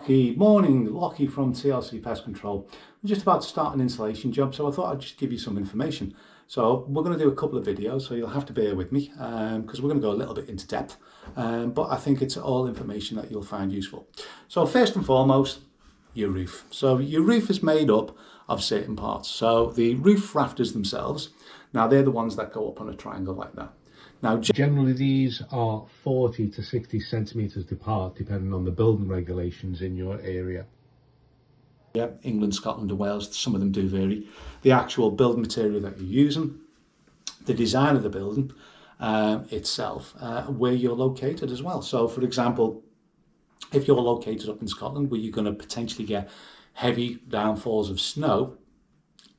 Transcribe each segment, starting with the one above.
Good morning, Lockie from TLC Pest Control. I'm just about to start an installation job, so I thought I'd just give you some information. So we're going to do a couple of videos, so you'll have to bear with me because we're going to go a little bit into depth, but I think it's all information that you'll find useful. So first and foremost, your roof. So your roof is made up of certain parts. So the roof rafters themselves, now they're the ones that go up on a triangle like that. Now, generally these are 40 to 60 centimetres apart, depending on the building regulations in your area. Yeah, England, Scotland and Wales, some of them do vary. The actual building material that you're using, the design of the building itself, where you're located as well. So for example, if you're located up in Scotland where you're going to potentially get heavy downfalls of snow,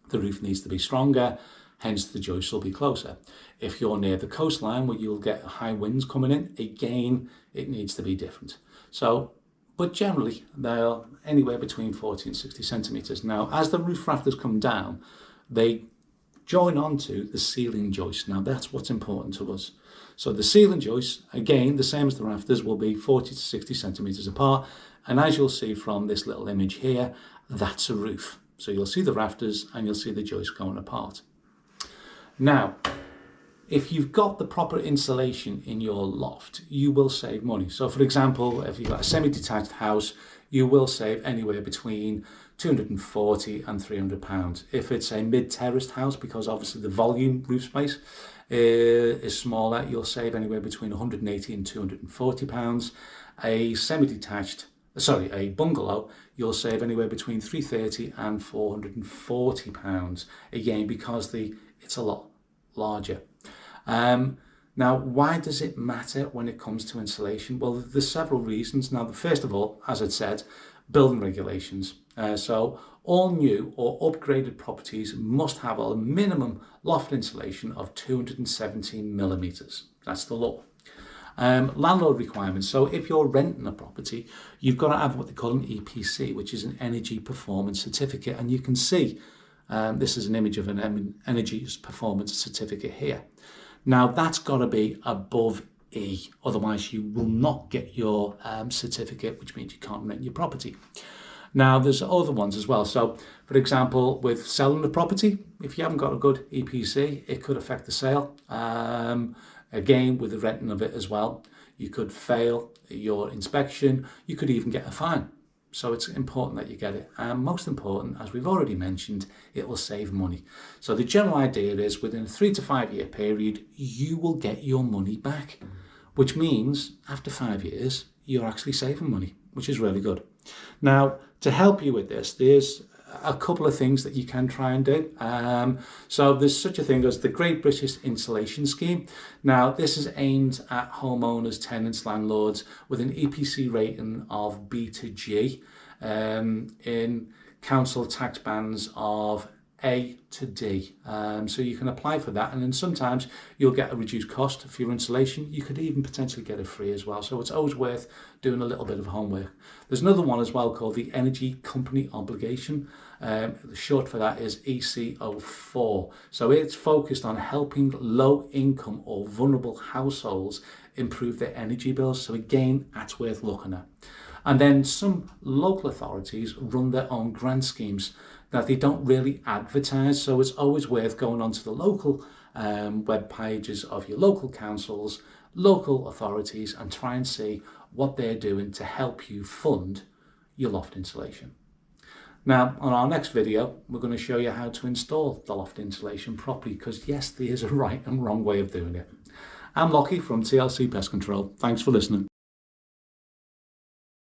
the roof needs to be stronger, hence the joists will be closer. If you're near the coastline where you'll get high winds coming in, again, it needs to be different. So, but generally, they're anywhere between 40 and 60 centimetres. Now, as the roof rafters come down, they join onto the ceiling joist. Now, that's what's important to us. So the ceiling joists, again, the same as the rafters, will be 40 to 60 centimetres apart. And as you'll see from this little image here, that's a roof. So you'll see the rafters and you'll see the joists going apart. Now, if you've got the proper insulation in your loft, you will save money. So for example, if you've got a semi-detached house, you will save anywhere between £240 and £300. If it's a mid-terraced house, because obviously the volume roof space is smaller, you'll save anywhere between £180 and £240. A bungalow, you'll save anywhere between £330 and £440. Again, because it's a lot larger. Now, why does it matter when it comes to insulation? Well, there's several reasons. Now, first of all, as I said, building regulations. So all new or upgraded properties must have a minimum loft insulation of 217 millimetres. That's the law. Landlord requirements. So if you're renting a property, you've got to have what they call an EPC, which is an Energy Performance Certificate. And you can see this is an image of an Energy Performance Certificate here. Now that's got to be above E, otherwise you will not get your certificate, which means you can't rent your property. Now there's other ones as well. So for example, with selling the property, if you haven't got a good EPC, it could affect the sale. Again, with the renting of it as well, you could fail your inspection, you could even get a fine. So it's important that you get it. And most important, as we've already mentioned, it will save money. So the general idea is within a 3 to 5 year period, you will get your money back, which means after 5 years, you're actually saving money, which is really good. Now, to help you with this, there's a couple of things that you can try and do. So there's such a thing as the Great British Insulation Scheme. Now this is aimed at homeowners, tenants, landlords with an EPC rating of B to G in council tax bands of A to D. So you can apply for that, and then sometimes you'll get a reduced cost for your insulation. You could even potentially get it free as well. So it's always worth doing a little bit of homework. There's another one as well called the Energy Company Obligation. The short for that is ECO4. So it's focused on helping low income or vulnerable households improve their energy bills. So again, that's worth looking at. And then some local authorities run their own grant schemes that they don't really advertise. So it's always worth going onto the local web pages of your local councils, local authorities, and try and see what they're doing to help you fund your loft insulation. Now, on our next video, we're going to show you how to install the loft insulation properly, because yes, there is a right and wrong way of doing it. I'm Lockie from TLC Pest Control. Thanks for listening.